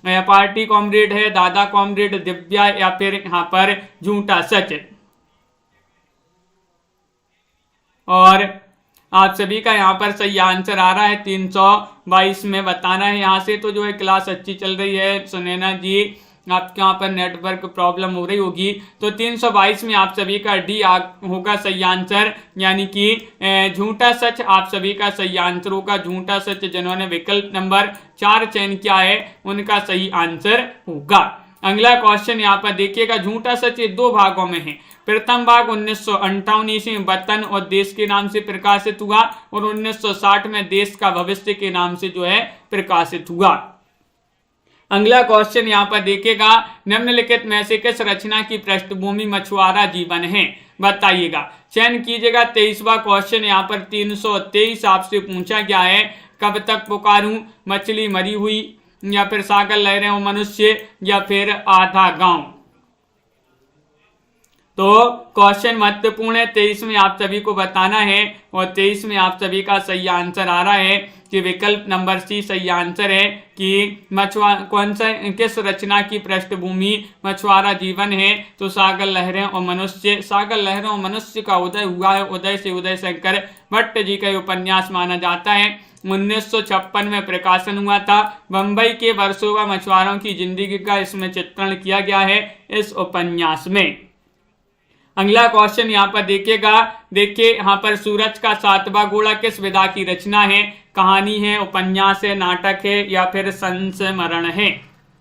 पार्टी कॉमरेड है, दादा कॉमरेड, दिव्या या फिर यहाँ पर झूठा सच। और आप सभी का यहाँ पर सही आंसर आ रहा है 322 में बताना है। यहाँ से तो जो है क्लास अच्छी चल रही है सुनैना जी, आपके यहाँ पर नेटवर्क प्रॉब्लम हो रही होगी। तो 322 में आप सभी का डी होगा सही आंसर, यानी कि झूठा सच आप सभी का सही आंसर होगा। झूठा सच जिन्होंने विकल्प नंबर 4 चयन किया है उनका सही आंसर होगा। अगला क्वेश्चन यहाँ पर देखिएगा, झूठा सच 2 भागों में है। प्रथम भाग 1958 ईस्वी में वतन और देश के नाम से प्रकाशित हुआ और 1960 में देश का भविष्य के नाम से जो है प्रकाशित हुआ। अगला क्वेश्चन यहाँ पर देखिएगा, निम्नलिखित में से किस रचना की पृष्ठभूमि मछुआरा जीवन है, बताइएगा। चयन कीजिएगा। 23वां क्वेश्चन यहाँ पर 323 आपसे पूछा गया है, कब तक पुकारूं, मछली मरी हुई या फिर सागर लहरें और मनुष्य या फिर आधा गांव। तो क्वेश्चन महत्वपूर्ण है, 23 में आप सभी को बताना है और 23 में आप सभी का सही आंसर आ रहा है कि विकल्प नंबर सी सही आंसर है कि कौन सा किस रचना की पृष्ठभूमि मछुआरा जीवन है। तो सागर लहरें और मनुष्य। सागर लहरों और मनुष्य का उदय हुआ है, उदय से उदय शंकर भट्ट जी का उपन्यास माना जाता है। 1956 में प्रकाशन हुआ था। बंबई के वर्सोवा मछुआरों की जिंदगी का इसमें चित्रण किया गया है इस उपन्यास में। अगला क्वेश्चन यहाँ पर देखिएगा, देखिए यहाँ पर सूरज का 7वां घोड़ा किस विधा की रचना है, कहानी है, उपन्यास है, नाटक है या फिर संस्मरण है,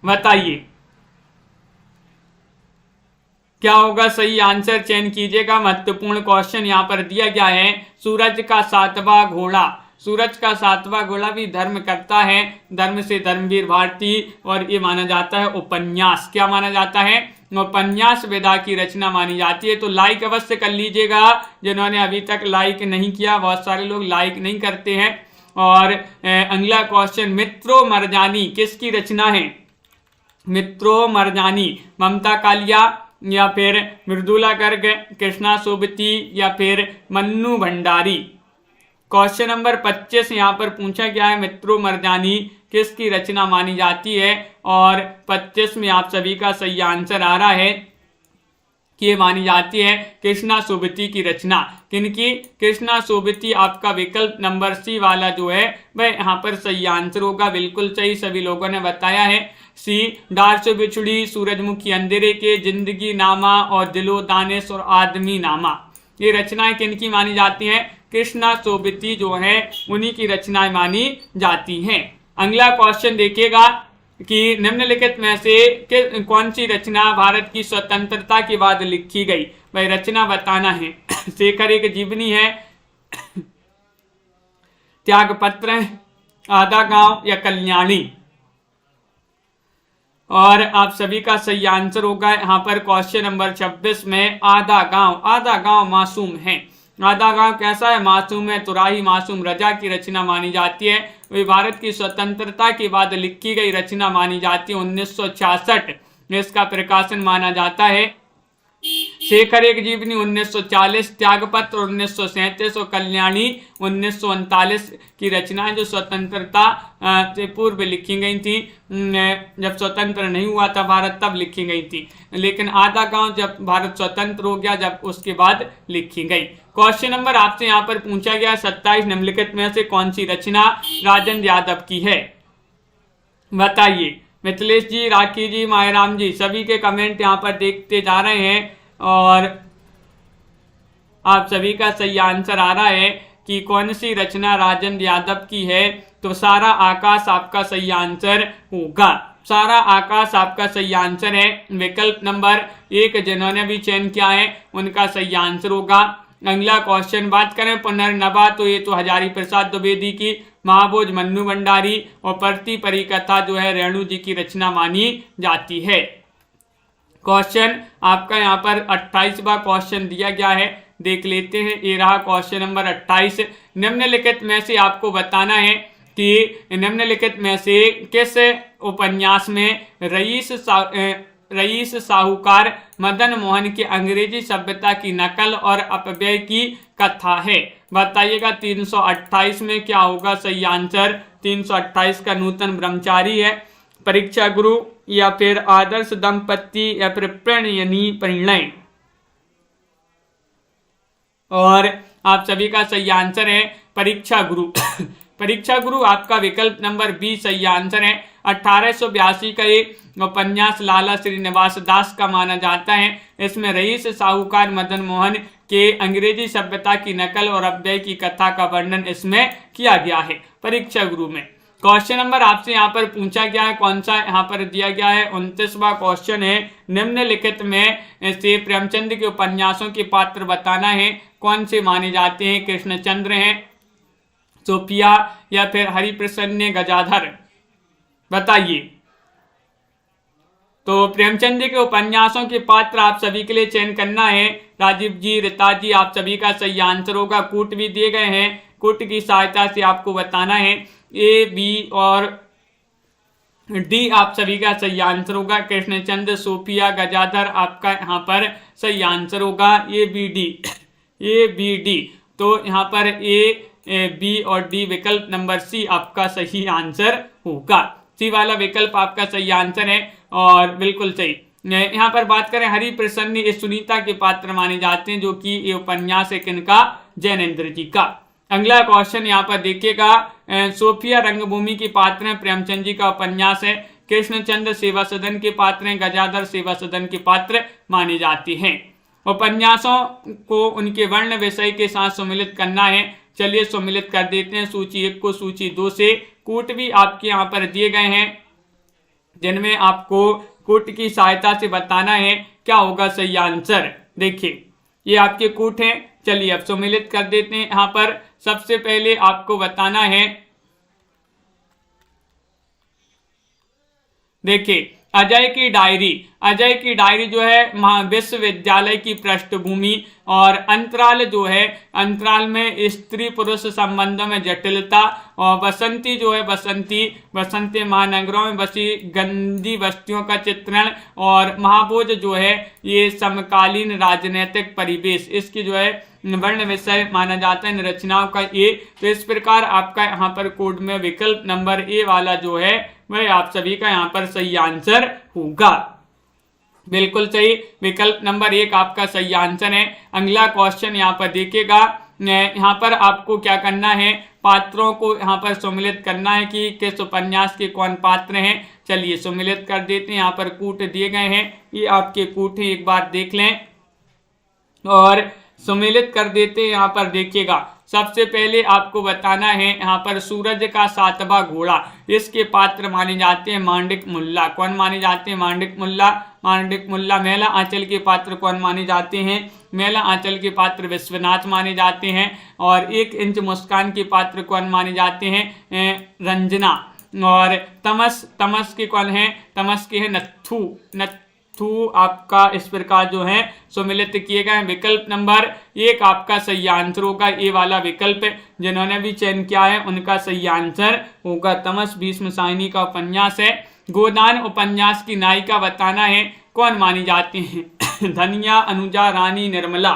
बताइए। क्या होगा सही आंसर, चयन कीजिएगा। महत्वपूर्ण क्वेश्चन यहाँ पर दिया गया है। सूरज का सातवां घोड़ा, सूरज का सातवां घोड़ा भी धर्म करता है, धर्म से धर्मवीर भारती, और ये माना जाता है उपन्यास। क्या माना जाता है? उपन्यास वेदा की रचना मानी जाती है। तो लाइक अवश्य कर लीजिएगा जिन्होंने अभी तक लाइक नहीं किया, बहुत सारे लोग लाइक नहीं करते हैं। और अगला क्वेश्चन, मित्रो मरजानी किसकी रचना है? मित्रो मरजानी ममता कालिया या फिर मृदुला गर्ग, कृष्णा सोबती या फिर मन्नू भंडारी। क्वेश्चन नंबर 25 यहाँ पर पूछा गया है, मित्रो मरजानी किसकी रचना मानी जाती है? और 25 में आप सभी का सही आंसर आ रहा है कि ये मानी जाती है कृष्णा सोबती की रचना। किनकी? कृष्णा सोबती। आपका विकल्प नंबर सी वाला जो है वह यहाँ पर सही आंसर होगा। बिल्कुल सही सभी लोगों ने बताया है। सी, डार्सो बिछुड़ी, सूरजमुखी अंधेरे के, जिंदगी नामा और दिलो दानिश और आदमी नामा, ये रचनाएं किनकी मानी जाती हैं? कृष्णा सोबती जो है उन्हीं की रचनाएं मानी जाती हैं। अगला क्वेश्चन देखिएगा कि निम्नलिखित में से कौन सी रचना भारत की स्वतंत्रता के बाद लिखी गई? वह रचना बताना है। शेखर एक जीवनी है, त्यागपत्र, आधा गांव या कल्याणी। और आप सभी का सही आंसर होगा यहाँ पर क्वेश्चन नंबर 26 में आधा गांव। आधा गांव मासूम है। आधा गांव कैसा है? मासूम है। तुराही मासूम रजा की रचना मानी जाती है। वे भारत की स्वतंत्रता के बाद लिखी गई रचना मानी जाती है। 1966 इसका प्रकाशन माना जाता है। शेखर एक जीवनी 1940, त्यागपत्र 1937 और कल्याणी 1939 की रचनाएं जो स्वतंत्रता से पूर्व लिखी गई थी। जब स्वतंत्र नहीं हुआ था भारत तब लिखी गई थी, लेकिन आधा गांव जब भारत स्वतंत्र हो गया जब उसके बाद लिखी गई। क्वेश्चन नंबर आपसे यहाँ पर पूछा गया 27 निम्नलिखित में से कौन सी रचना राजेंद्र यादव की है? बताइए। मिथिलेश जी, राखी जी, मायराम जी, सभी के कमेंट यहाँ पर देखते जा रहे हैं और आप सभी का सही आंसर आ रहा है कि कौन सी रचना राजेंद्र यादव की है। तो सारा आकाश आपका सही आंसर होगा। सारा आकाश आपका सही आंसर है। विकल्प नंबर 1 जिन्होंने भी चयन किया है उनका सही आंसर होगा। अगला क्वेश्चन बात करें पुनर्नवा, तो ये तो हजारी प्रसाद द्विवेदी की, महाभोज मन्नू भंडारी और परती परिकथा जो है रेणु जी की रचना मानी जाती है। क्वेश्चन आपका यहाँ पर 28वां क्वेश्चन दिया गया है, देख लेते हैं। ये रहा क्वेश्चन नंबर 28। निम्नलिखित में से आपको बताना है कि निम्नलिखित में से किस उपन्यास में रईस साहूकार मदन मोहन की अंग्रेजी सभ्यता की नकल और अपव्यय की कथा है? बताइएगा। 328 में क्या होगा सही आंसर? 328 का नूतन ब्रह्मचारी है, परीक्षा गुरु या फिर आदर्श दंपति या फिर प्रणयनी परिणय। और आप सभी का सही आंसर है परीक्षा गुरु। परीक्षा गुरु आपका विकल्प नंबर 20 सही आंसर है। 1882 का एक उपन्यास लाला श्रीनिवास दास का माना जाता है। इसमें रईस साहूकार मदन मोहन के अंग्रेजी सभ्यता की नकल और अपव्यय की कथा का वर्णन इसमें किया गया है परीक्षा गुरु में। क्वेश्चन नंबर आपसे यहाँ पर पूछा गया है, कौन सा यहाँ पर दिया गया है? 29वां क्वेश्चन है, निम्नलिखित में से प्रेमचंद के उपन्यासों के पात्र बताना है, कौन से माने जाते हैं? कृष्णचंद्र हैं, सोफिया या फिर हरिप्रसन्न गजाधर। बताइए। तो प्रेमचंद के उपन्यासों के पात्र आप सभी के लिए चयन करना है। राजीव जी, रीता जी, आप सभी का सही आंसर होगा। कूट भी दिए गए हैं, कूट की सहायता से आपको बताना है। ए, बी और डी आप सभी का सही आंसर होगा। कृष्णचंद्र, सोफिया, गजाधर आपका यहाँ पर सही आंसर होगा। A B D. तो यहाँ पर ए, बी और डी विकल्प नंबर सी आपका सही आंसर होगा। सी वाला विकल्प आपका सही आंसर है और बिल्कुल सही। यहाँ पर बात करें हरिप्रसन्न, ये सुनीता के पात्र माने जाते हैं, जो कि ये उपन्यास है किनका? जैनेन्द्र जी का। अगला क्वेश्चन यहाँ पर देखिएगा। सोफिया रंगभूमि के पात्र हैं, प्रेमचंद जी का उपन्यास है। कृष्णचंद्र सेवा सदन के पात्र हैं, गजाधर सेवा सदन के पात्र माने जाते हैं। उपन्यासों को उनके वर्ण विषय के साथ सम्मिलित करना है। चलिए सम्मिलित कर देते हैं सूची 1 को सूची 2 से। कूट भी आपके यहाँ पर दिए गए हैं, जिनमें आपको कूट की सहायता से बताना है क्या होगा सही आंसर। देखिए ये आपके कूट हैं। चलिए अब सम्मिलित कर देते हैं। यहाँ पर सबसे पहले आपको बताना है, देखिए अजय की डायरी। अजय की डायरी जो है विश्वविद्यालय की पृष्ठभूमि और अंतराल जो है, अंतराल में स्त्री पुरुष संबंधों में जटिलता, और बसंती जो है, बसंती महानगरों में बसी गंदी बस्तियों का चित्रण, और महाभोज जो है ये समकालीन राजनीतिक परिवेश, इसकी जो है वर्ण विषय माना जाता है रचनाओं का ए। तो इस प्रकार आपका यहाँ पर कोड में विकल्प नंबर ए वाला जो है वह आप सभी का यहाँ पर सही आंसर होगा। बिल्कुल सही, विकल्प नंबर 1 आपका सही आंसर है। अगला क्वेश्चन यहाँ पर देखिएगा। यहाँ पर आपको क्या करना है, पात्रों को यहाँ पर सम्मिलित करना है कि किस उपन्यास के कौन पात्र हैं। चलिए सम्मिलित कर देते हैं। यहाँ पर कूट दिए गए हैं, ये आपके कूट हैं, एक बार देख लें और सम्मिलित कर देते हैं। यहाँ पर देखिएगा सबसे पहले आपको बताना है, यहाँ पर सूरज का 7वां घोड़ा, इसके पात्र माने जाते हैं मांडिक मुल्ला। कौन माने जाते हैं? मांडिक मुल्ला। मांडिक मुल्ला। मेला आंचल के पात्र कौन माने जाते हैं? मेला आंचल के पात्र विश्वनाथ माने जाते हैं। और 1 इंच मुस्कान के पात्र कौन माने जाते हैं? रंजना। और तमस के कौन है? तमस के है नत्थू आपका इस प्रकार जो है सम्मिलित किए गए। विकल्प नंबर 1 आपका सही आंसर होगा, ये वाला विकल्प जिन्होंने भी चयन किया है उनका सही आंसर होगा। तमस भीष्म साहिनी का उपन्यास है। गोदान उपन्यास की नायिका बताना है, कौन मानी जाती हैं? धनिया, अनुजा, रानी, निर्मला।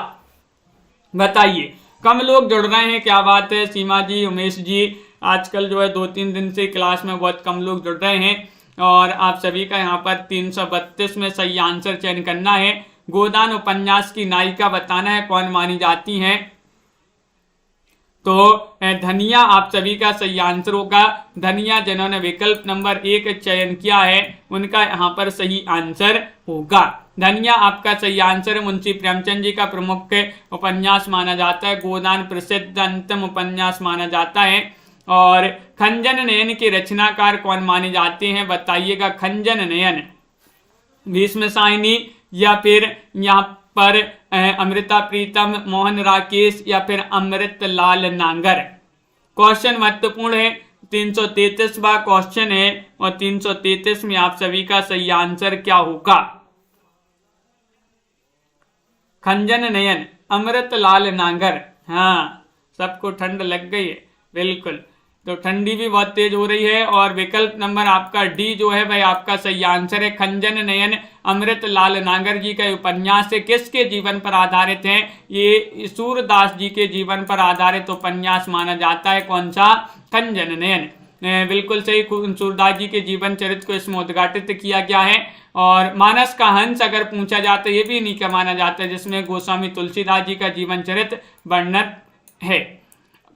बताइए। कम लोग जुड़ रहे हैं, क्या बात है सीमा जी, उमेश जी। आजकल जो है 2-3 दिन से क्लास में बहुत कम लोग जुड़ रहे हैं और आप सभी का यहाँ पर 332 में सही आंसर चयन करना है। गोदान उपन्यास की नायिका बताना है, कौन मानी जाती हैं? तो धनिया आप सभी का सही आंसर होगा। धनिया जिन्होंने विकल्प नंबर 1 चयन किया है उनका यहाँ पर सही आंसर होगा। धनिया आपका सही आंसर है। मुंशी प्रेमचंद जी का प्रमुख उपन्यास माना जाता है। गोदान प्रसिद्ध अंतिम उपन्यास माना जाता है। और खंजन नयन के रचनाकार कौन माने जाते हैं? बताइएगा। खंजन नयन भीष्म साहिनी, या फिर यहाँ पर अमृता प्रीतम, मोहन राकेश, या फिर अमृत लाल नांगर। क्वेश्चन महत्वपूर्ण है, 333वां क्वेश्चन है और 333 में आप सभी का सही आंसर क्या होगा? खंजन नयन, अमृत लाल नांगर। हाँ, सबको ठंड लग गई है। बिल्कुल, तो ठंडी भी बहुत तेज हो रही है। और विकल्प नंबर आपका डी जो है भाई आपका सही आंसर है। खंजन नयन अमृत लाल नांगर जी का उपन्यास है। किसके जीवन पर आधारित है? ये सूरदास जी के जीवन पर आधारित उपन्यास माना जाता है। कौन सा? खंजन नयन। बिल्कुल सही, सूरदास जी के जीवन चरित्र को इसमें उद्घाटित किया गया है। और मानस का हंस अगर पूछा जाता है, ये भी नहीं माना जाता है, जिसमें गोस्वामी तुलसीदास जी का जीवन चरित्र वर्णन है।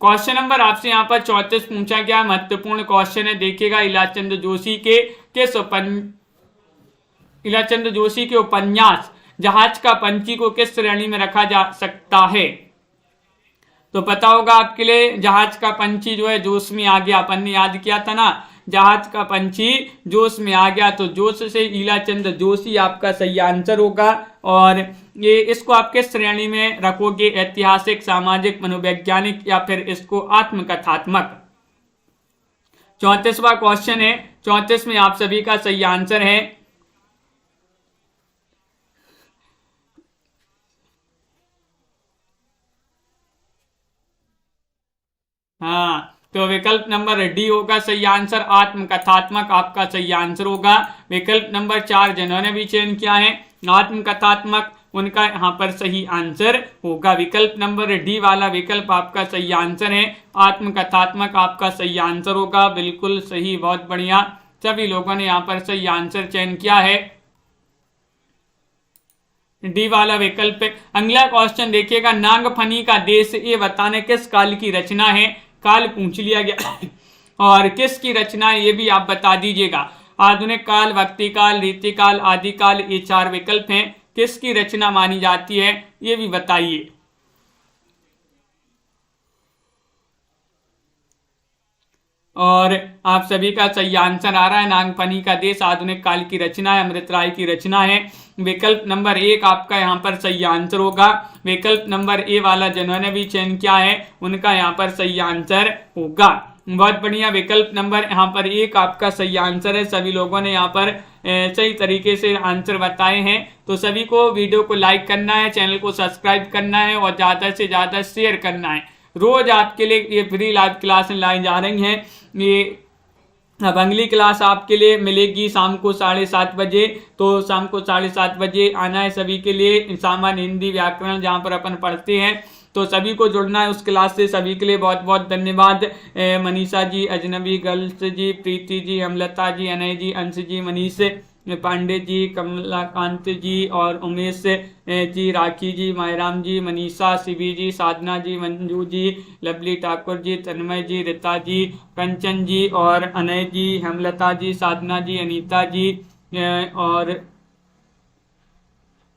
क्वेश्चन नंबर आपसे यहाँ पर 34 पूछा गया, महत्वपूर्ण क्वेश्चन है। देखिएगा, इलाचंद जोशी के उपन्यास जहाज का पंछी को किस श्रेणी में रखा जा सकता है? तो पता होगा आपके लिए, जहाज का पंछी जो है जोश में आ गया। अपन ने याद किया था ना, जहाज का पंछी जोश में आ गया, तो जोश से इलाचंद जोशी आपका सही आंसर होगा। और ये इसको आप किस श्रेणी में रखोगे? ऐतिहासिक, सामाजिक, मनोवैज्ञानिक, या फिर इसको आत्मकथात्मक? 34वां क्वेश्चन है। 34 में आप सभी का सही आंसर है। हाँ, तो विकल्प नंबर डी होगा सही आंसर। आत्मकथात्मक आपका सही आंसर होगा। विकल्प नंबर 4 जिन्होंने भी चयन किया है आत्मकथात्मक, उनका यहाँ पर सही आंसर होगा। विकल्प नंबर डी वाला विकल्प आपका सही आंसर है। आत्मकथात्मक आपका सही आंसर होगा। बिल्कुल सही, बहुत बढ़िया, सभी लोगों ने यहाँ पर सही आंसर चयन किया है। डी वाला विकल्प। अगला क्वेश्चन देखिएगा, नागफनी का देश ये बताने किस काल की रचना है? काल पूछ लिया गया और किसकी रचना है ये भी आप बता दीजिएगा। आधुनिक काल, भक्ति काल, रीति काल, आदि काल, ये 4 विकल्प हैं। किसकी रचना मानी जाती है ये भी बताइए। और आप सभी का सही आंसर आ रहा है नागफनी का देश आधुनिक काल की रचना है, अमृत राय की रचना है। विकल्प नंबर 1 आपका यहाँ पर सही आंसर होगा। विकल्प नंबर ए वाला जिन्होंने भी चयन किया है उनका यहाँ पर सही आंसर होगा। बहुत बढ़िया, विकल्प नंबर यहाँ पर 1 आपका सही आंसर है। सभी लोगों ने यहाँ पर सही तरीके से आंसर बताए हैं। तो सभी को वीडियो को लाइक करना है, चैनल को सब्सक्राइब करना है और ज़्यादा से ज़्यादा शेयर करना है। रोज आपके लिए ये फ्री लाइव क्लास लाई जा रही हैं। ये अब अगली क्लास आपके लिए मिलेगी शाम को 7:30 बजे। तो शाम को 7:30 बजे आना है सभी के लिए। सामान्य हिंदी व्याकरण जहाँ पर अपन पढ़ते हैं, तो सभी को जुड़ना है उस क्लास से। सभी के लिए बहुत बहुत धन्यवाद। मनीषा जी, अजनबी गर्ल्स जी, प्रीति जी, अमलता जी, अनय जी, अंश जी, मनीष पांडे जी, कमलाकांत जी और उमेश जी, राखी जी, मायराम जी, मनीषा, शिवी जी, साधना जी, मंजू जी, लवली ठाकुर जी, तन्मय जी, रीता जी, कंचन जी और अनय जी, हेमलता जी, साधना जी, अनीता जी और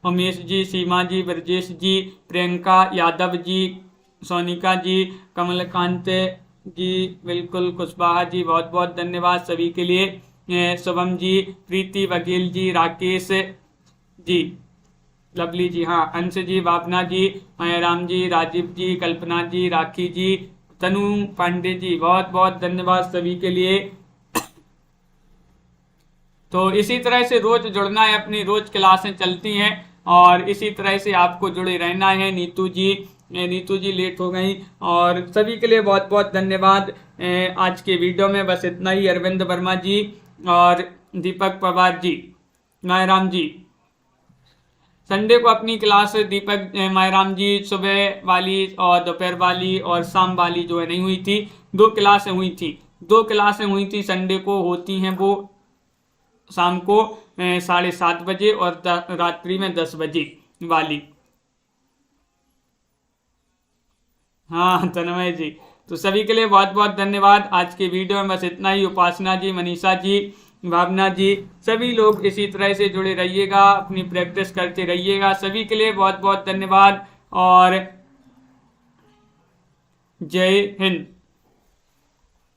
उमेश जी, सीमा जी, ब्रजेश जी, प्रियंका यादव जी, सोनिका जी, कमलकांत जी, बिल्कुल कुशवाहा जी, बहुत बहुत धन्यवाद सभी के लिए। शुभम जी, प्रीति बघेल जी, राकेश जी, लवली जी, हाँ, अंश जी, भावना जी, राम जी, राजीव जी, कल्पना जी, राखी जी, तनु पांडे जी, बहुत बहुत धन्यवाद सभी के लिए। तो इसी तरह से रोज जुड़ना है, अपनी रोज क्लासें चलती हैं और इसी तरह से आपको जुड़े रहना है। नीतू जी लेट हो गई और सभी के लिए बहुत बहुत धन्यवाद। आज के वीडियो में बस इतना ही। अरविंद वर्मा जी और दीपक पवार जी, मायराम जी, संडे को अपनी क्लास दीपक मायराम जी सुबह वाली और दोपहर वाली और शाम वाली जो है नहीं हुई थी। 2 क्लासें हुई थी संडे को, होती हैं वो शाम को 7:30 बजे और रात्रि में 10 बजे वाली। हाँ तन्मय जी, तो सभी के लिए बहुत बहुत धन्यवाद। आज के वीडियो में बस इतना ही। उपासना जी, मनीषा जी, भावना जी, सभी लोग इसी तरह से जुड़े रहिएगा, अपनी प्रैक्टिस करते रहिएगा। सभी के लिए बहुत बहुत धन्यवाद और जय हिंद।